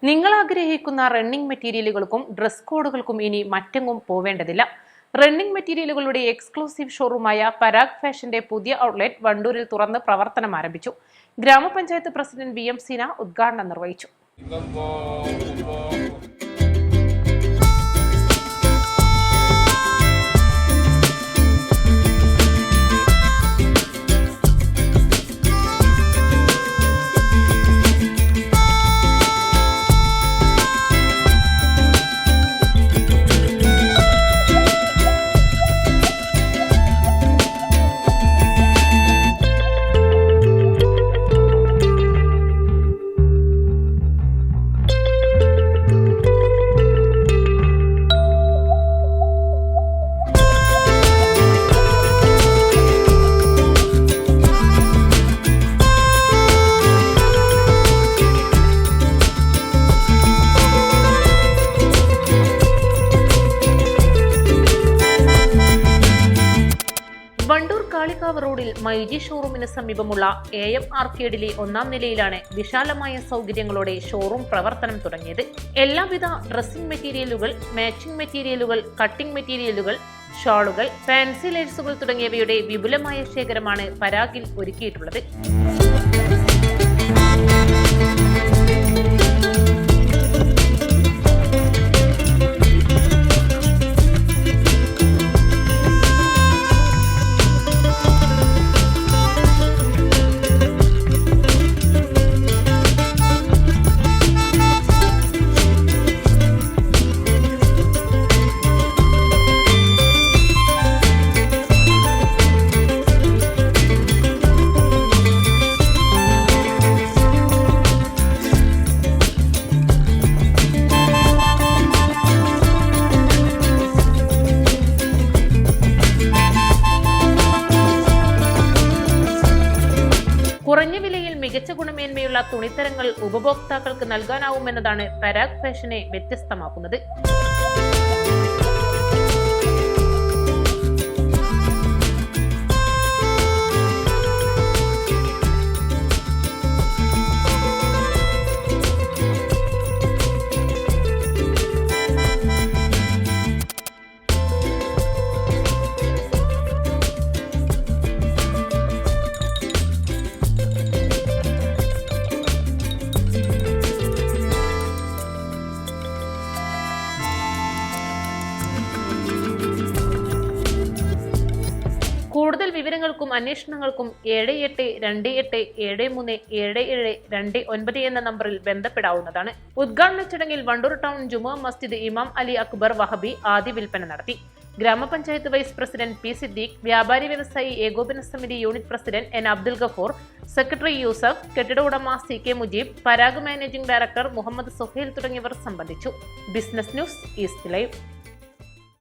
നിങ്ങൾ ആഗ്രഹിക്കുന്ന running മെറ്റീരിയലുകൾക്കും dress കോഡുകൾക്കും ഇനി മറ്റെങ്ങും പോവേണ്ടതില്ല. റണ്ണിംഗ് മെറ്റീരിയലുകളുടെ എക്സ്ക്ലൂസീവ് ഷോറൂമായ പരാഗ് ഫാഷന്റെ പുതിയ ഔട്ട്ലെറ്റ് വണ്ടൂരിൽ തുറന്ന് പ്രവർത്തനം ആരംഭിച്ചു. ഗ്രാമപഞ്ചായത്ത് പ്രസിഡന്റ് VM സീന ഉദ്ഘാടനം നിർവഹിച്ചു. വണ്ടൂർ കാളികാവ് റോഡിൽ മൈജി ഷോറൂമിന് സമീപമുള്ള AM ആർക്കേഡിലെ 1-ാം നിലയിലാണ് വിശാലമായ സൗകര്യങ്ങളോടെ ഷോറൂം പ്രവർത്തനം തുടങ്ങിയത്. എല്ലാവിധ ഡ്രസ്സിംഗ് മെറ്റീരിയലുകൾ, മാച്ചിംഗ് മെറ്റീരിയലുകൾ, കട്ടിംഗ് മെറ്റീരിയലുകൾ, ഷാളുകൾ, ഫാൻസി ലേസുകൾ തുടങ്ങിയവയുടെ വിപുലമായ ശേഖരമാണ് പരാഗിൽ ഒരുക്കിയിട്ടുള്ളത്. കുറഞ്ഞ വിലയിൽ മികച്ച ഗുണമേന്മയുള്ള തുണിത്തരങ്ങൾ ഉപഭോക്താക്കൾക്ക് നൽകാനാവുമെന്നതാണ് പരാഗ് ഫാഷനെ വ്യത്യസ്തമാക്കുന്നത്. കൂടുതൽ വിവരങ്ങൾക്കും അന്വേഷണങ്ങൾക്കും 7828737729 എന്ന നമ്പറിൽ ബന്ധപ്പെടാവുന്നതാണ്. ഉദ്ഘാടന ചടങ്ങിൽ വണ്ടൂർ ടൗൺ ജുമുഅ മസ്ജിദ് ഇമാം അലി അക്ബർ വഹബി ആദ്യ വിൽപ്പന നടത്തി. ഗ്രാമപഞ്ചായത്ത് വൈസ് പ്രസിഡന്റ് P സിദ്ദീഖ്, വ്യാപാരി വ്യവസായി ഏകോപന സമിതി unit president N Abdul Gafoor, secretary Yusuf, കെട്ടിട ഉടമ CK Mujeeb, Parag managing director Muhammad Suhail തുടങ്ങിയവർ സംബന്ധിച്ചു. Business news east live.